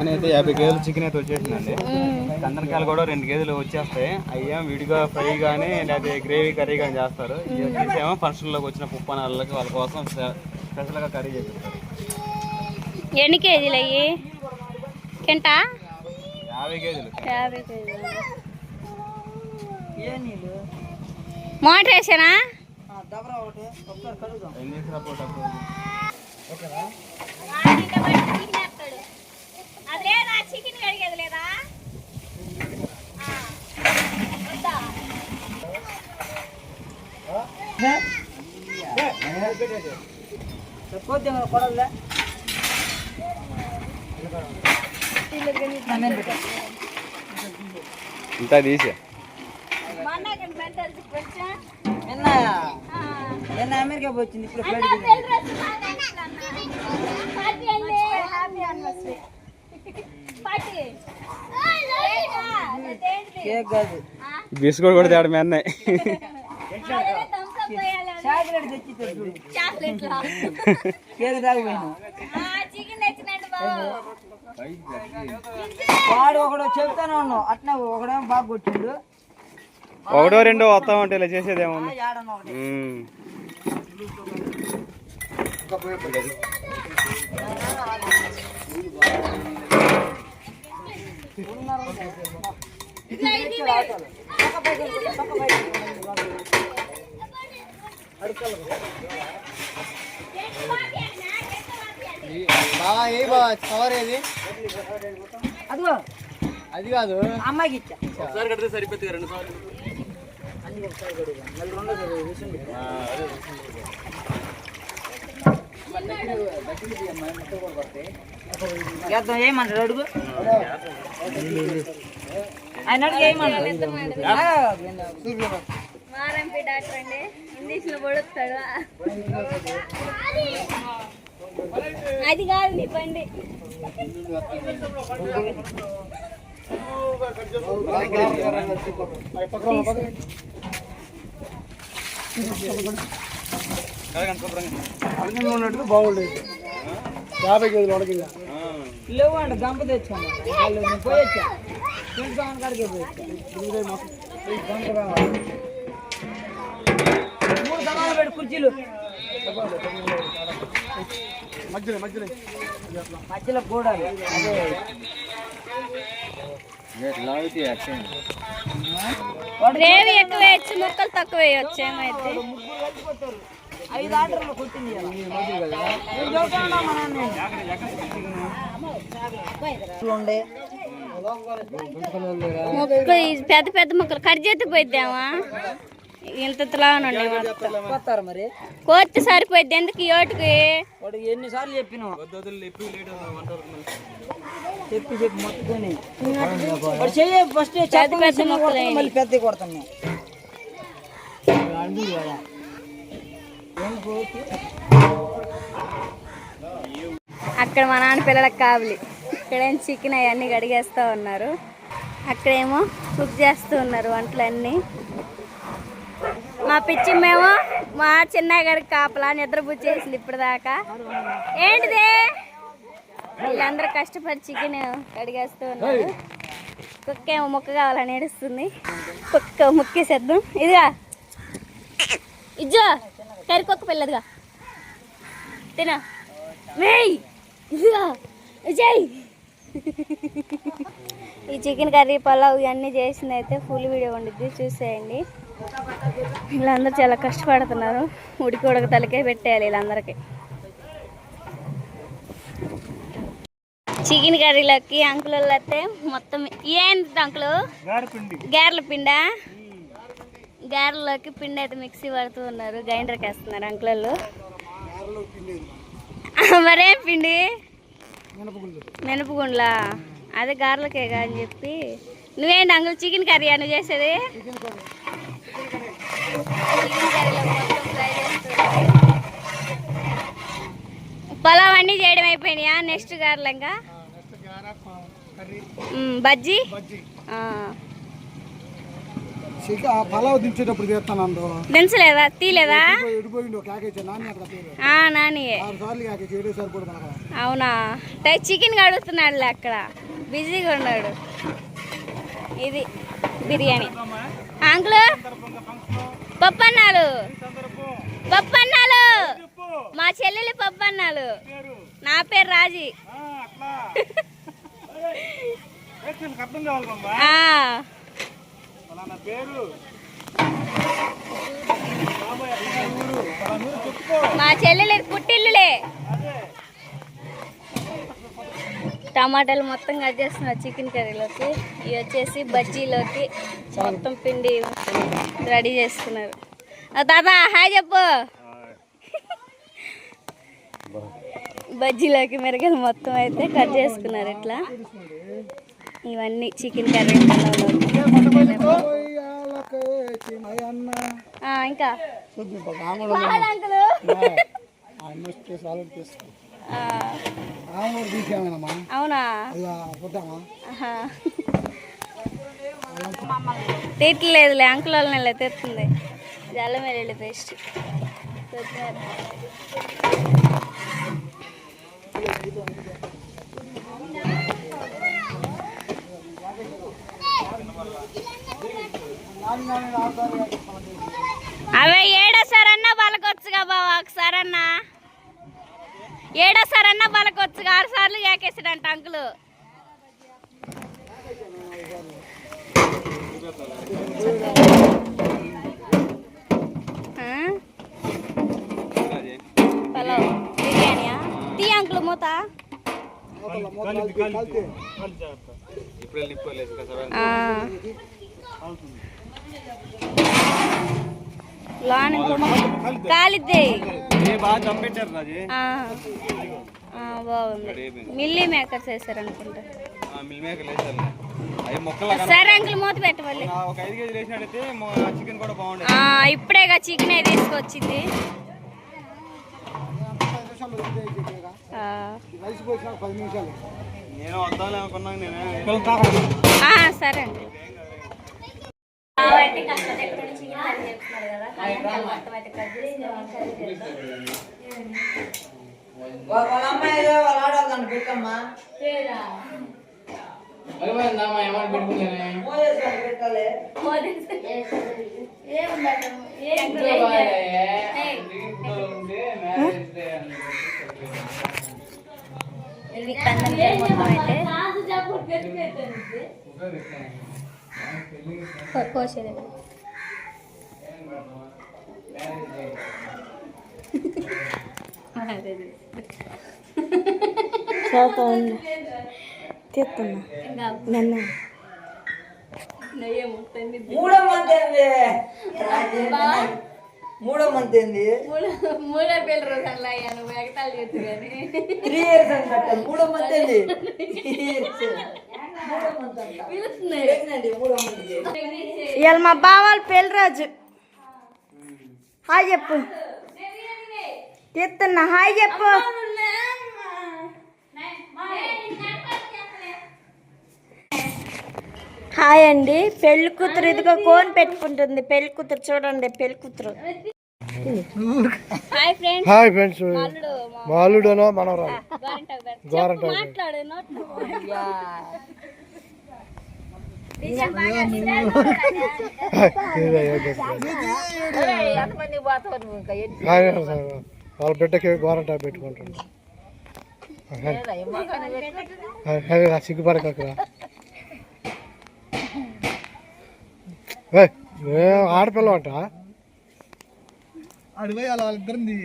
Chicken అయితే 50 కేజీలు chicken అయితే వచ్చేసిందండి. కందనకాయలు కూడా 2 కేజీలు వచ్చేస్తాయి. అయ్యేం విడిగా ఫ్రై కానీ లేదా గ్రేవీ కర్రీ కానీ చేస్తారు. ఇది వచ్చేసేమో ఫంక్షన్లోకి వచ్చిన పుప్పనాళ్ళకి వాళ్ళ కోసం స్పెషల్గా కర్రీ చేపిస్తారు. ఎన్ని కేజీలు అయ్యి కింట? 50 కేజీలు. మోటర్ వేసానా? ఇంత తీసా అమెరికా వచ్చింది ఇప్పుడు బిస్కెట్ కూడా తేడా మీ అన్నయ్య. వాడు ఒకడు చెప్తానే ఉన్నావు అట్నే ఒకడేమో బాగా కొట్టిండు. ఒకటో రెండో వస్తామంటే ఇలా చేసేదేమో. అదిగో అది కాదు అమ్మాయికి ఇచ్చా. ఒకసారి కడితే సరిపోతుంది. 2 సార్లు ఏమంటాడు అడుగు. ఆయన అడుగు ఏమన్నాడు? మారంపి డాక్టర్ అండి, ఇంగ్లీష్ లో పొడుస్తాడు. అది కాదు నీ బండి. బాగుండేది 50 కేజీలు అడగ లేవు అండి. గంప తెచ్చాను పోయొచ్చా చూసుకోమని కాడికి పోయొచ్చా. 3 సమాలు పెట్టి కుర్చీలు మధ్యలో కూడా అదే గ్రేవీ ఎక్కువ వేయచ్చు, ముక్కలు తక్కువ వేయచ్చు. ఏమైతే 5 ఆర్డర్లు కొట్టింది. 30 పెద్ద పెద్ద ముక్కలు కట్ చేతి పోయిద్దామా? ఇంతలా కొత్తారు మరి కోర్టు సరిపోయింది. ఎందుకు ఏటుకి ఎన్నిసార్లు చెప్పినా చెప్పి మొత్తుకొని ఫస్ట్ పెద్ద పెద్ద ముక్కలు మళ్ళీ పెద్ద కొడతాం. అక్కడ మా నాన్న పిల్లలకు కావాలి. ఇక్కడేం చికెన్ అవన్నీ కడిగేస్తూ ఉన్నారు. అక్కడేమో కుక్ చేస్తూ ఉన్నారు వంటలన్నీ. మా పిచ్చి మేము మా చిన్నయ్య గారికి కాపలా నిద్రపుచ్చేసింది ఇప్పుడు దాకా. ఏంటిది? వీళ్ళందరూ కష్టపడి చికెన్ కడిగేస్తూ ఉన్నారు. కుక్క ఏమో ముక్క కావాలని ఏడుస్తుంది. కుక్క ముక్కేసేద్దాం. ఇదిగా ఇజ్జో కరికొక్క పిల్లదిగా తిన మేయ్. ఇదిగా విజయ్ ఈ చికెన్ కర్రీ పలావ్ ఇవన్నీ చేసింది అయితే ఫుల్ వీడియో ఉండిద్ది, చూసేయండి. వీళ్ళందరూ చాలా కష్టపడుతున్నారు. ఉడక తలకే పెట్టేయాలి వీళ్ళందరికీ. చికెన్ కర్రీలోకి అంకులు అయితే మొత్తం ఏంటి అంకులు? గారెల పిండా? గారెలోకి పిండి అయితే మిక్సీ పడుతూ ఉన్నారు. గ్రైండర్కి వేస్తున్నారు అంకులు. మరేం పిండి? మినపగుండ్లా? అదే గారెలకేగా అని చెప్పి. నువ్వేంటి అంకుల్ చికెన్ కర్రీయా నువ్వు చేసేది? పొలం అన్నీ చేయడం అయిపోయినాయా? నెక్స్ట్ గారెలు ఇంకా బజ్జీ. పలావ్ దించేటప్పుడు చేస్తాను దించలేదా తీలేదా ఎడిపోయిండు కాకేచ్చా నాని అట్లా పేరు నాని 6 సార్లు కాకేచ్చి 7 సార్లు కూడా మనకు అవునా చికెన్ కడుగుతున్నాడులే అక్కడ బిజీగా ఉన్నాడు. ఇది బిర్యానీ అంకుల్ పప్పన్నాలు మా చెల్లెలి పప్పన్నాలు. నా పేరు రాజీ. మా చెల్లెలి పుట్టిల్లులే. టమాటాలు మొత్తం కట్ చేస్తున్నారు చికెన్ కర్రీలోకి. ఇవి వచ్చేసి బజ్జీలోకి మొత్తం పిండి రెడీ చేసుకున్నారు. దాదా హాయ్ చెప్పు. బజ్జీలోకి మిరగలు మొత్తం అయితే కట్ చేసుకున్నారు ఇట్లా. ఇవన్నీ చికెన్ కర్రీ ఇంకా అవునా తీట్లేదులే అంకుల్ వాళ్ళని తెస్తుంది. జల్లం వెల్లుల్లి పేస్ట్ అవే ఏడోసారన్నా బలకొచ్చుగా బావా. ఒకసారన్నా ఏడోసారన్నా బలకొచ్చుగా. 6 సార్లు ఏకేసాడంట అంకులు. పలావ్ బిర్యానీయా తీ అంకులు మూత. కాలిద్ది బాగుంది. మిల్లీ మేకర్స్ వేసారు అనుకుంటా. సరే అంకుల్ మూత పెట్టవాలి. ఇప్పుడేగా చికెన్ అయితే తీసుకొచ్చింది. సరే అండి. ఇది కందం మొత్తం అయితే కోసేది. తీస్తున్నా నన్ను మూడో మంత్ ఏంది మూడో పేరు రోజు అలా నువ్వు ఎగతాలు చేస్తు కానీ 3 years అంట. మూడో మంత్ ఏంది ఇవాళ మా బావాళ్ళు పెళ్ళి రోజు. హాయ్ చెప్పు. తీస్తున్నా హాయ్ చెప్పు. హాయ్ అండి. పెళ్లి కూతురు ఇదిగో కోన్ పెట్టుకుంటుంది. పెళ్లి కూతురు చూడండి. పెళ్లి కూతురు. Hi friends. Hi friends. మాలుడనో మనవరాలు మాట్లాడు. వాళ్ళ బిడ్డకి గోరంటా పెట్టుకుంటాడు. సిగ్గుపడకరా. ఆడపిల్ల అంట అడిపోయి అలా వాళ్ళిద్దరింది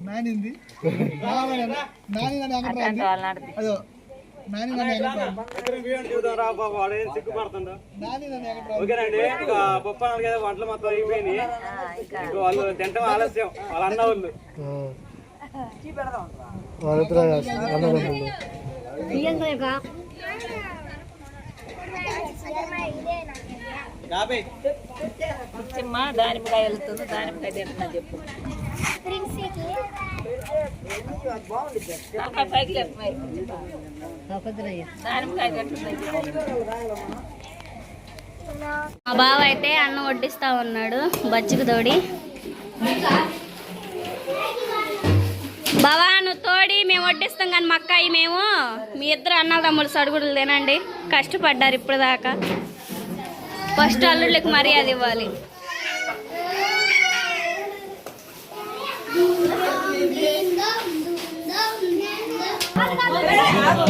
నానింది అదో వంటలు మొత్తం అయిపోయినాయి. వాళ్ళు తింటాం ఆలస్యం. వాళ్ళ అన్న వాళ్ళు దానిమ్మకాయ వెళ్తుంది. దానిమ్మకాయ తింటున్నా చెప్పు. పైకి దానిమ్మకాయ తింటున్నా. మా బావ అయితే అన్నం వడ్డిస్తా ఉన్నాడు బజ్జికి తోడి. బావా నువ్వు తోడి మేము వడ్డిస్తాం కానీ మా అక్కాయి మేము మీ ఇద్దరు అన్నల తమ్ముడు సడుగుడులు తినండి. కష్టపడ్డారు ఇప్పుడు దాకా. ఫస్ట్ అల్లుళ్ళకి మర్యాద ఇవ్వాలి.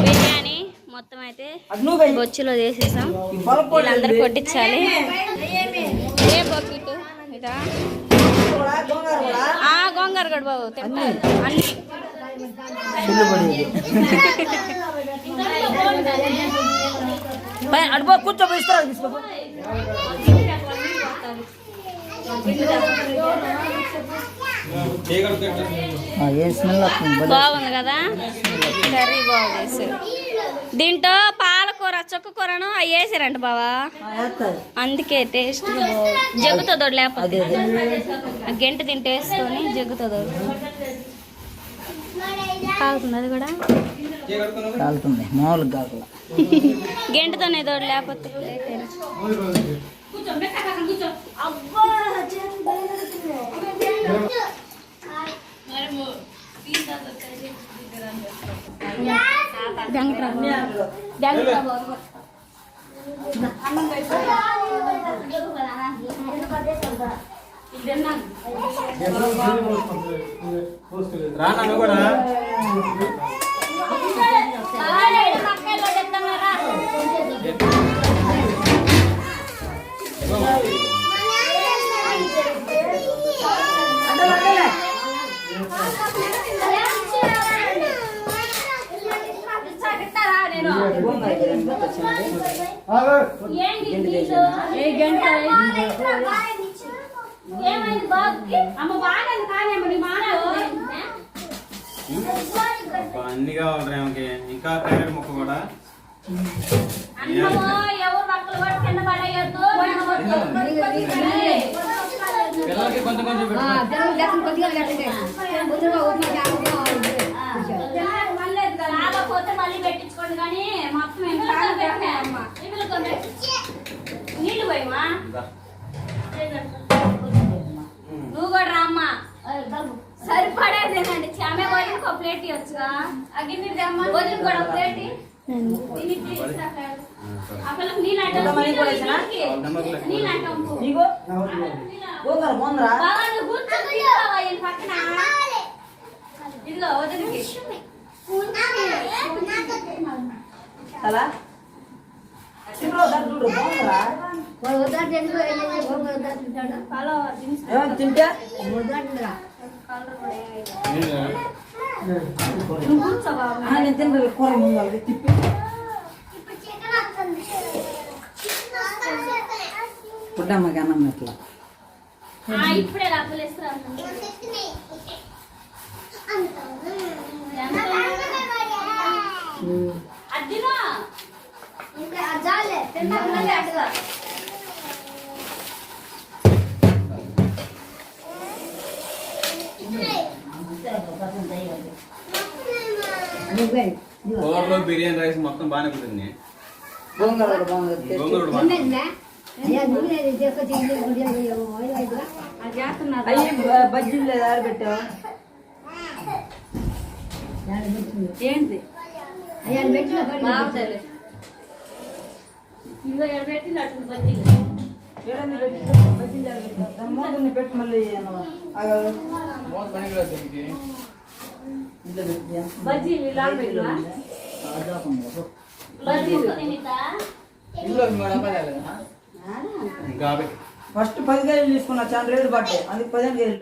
బిర్యానీ మొత్తం అయితే బొచ్చులో చేసేసాం. వీళ్ళందరూ కొట్టించాలి. ఏ బొక్కిట్ ఇదా గోంగూర కూడా బాబు తింటారు అన్ని. అడుగు కూర్చోబో ఇస్తారు. బాగుంది కదా కర్రీ బాగా చేశారు. దీంట్లో పాలకూర చుక్కకూరను అవి వేసారంట బావా, అందుకే టేస్ట్ జగ్గుతుందో లేకపోతే గంట తింటే వేసుకొని జగ్గుతుందో. కాలుతుంది అది కూడా కాలుతుంది మామూలు కాకుండా గంటతోనే తోడు లేకపోతే రాను కూడా అన్ని కావాలి ఆమెకి. ఇంకా ప్యాకెట్ ముక్క కూడా పిల్లలకి కొంచెం కొంచెం మళ్ళీ పెట్టించుకోండి కానీ మొత్తం నీళ్ళు పోయమా. నువ్వు కూడా రామ్మా సరిపడేదేనండి. ఆమె వదిలి ఒక ప్లేట్ ఇవ్వచ్చుగా. అగ్గి మీరు వదిలి కూడా ఒక ప్లేట్ ఇదిగో వదిలికి అలా తింటే నేను తింటే కూర ముందు తిప్పి పుట్టమ్మకి అన్నం ఎట్లా ఇప్పుడే రాకులేస్తా. అద్దినా కూరలో బిర్యానీ రైస్ మొత్తం బాగానే కుదిరింది. గోంగూర బాగుంది. గోంగూర బాగుంది. బజ్జీలు లేదు ఆడబెట్టావా ఏంటి పెట్టి మళ్ళీ ఇంకా ఫస్ట్ 10 కేజీలు తీసుకున్నా చాలా రేటు పట్టాయి అందుకు 15 కేజీలు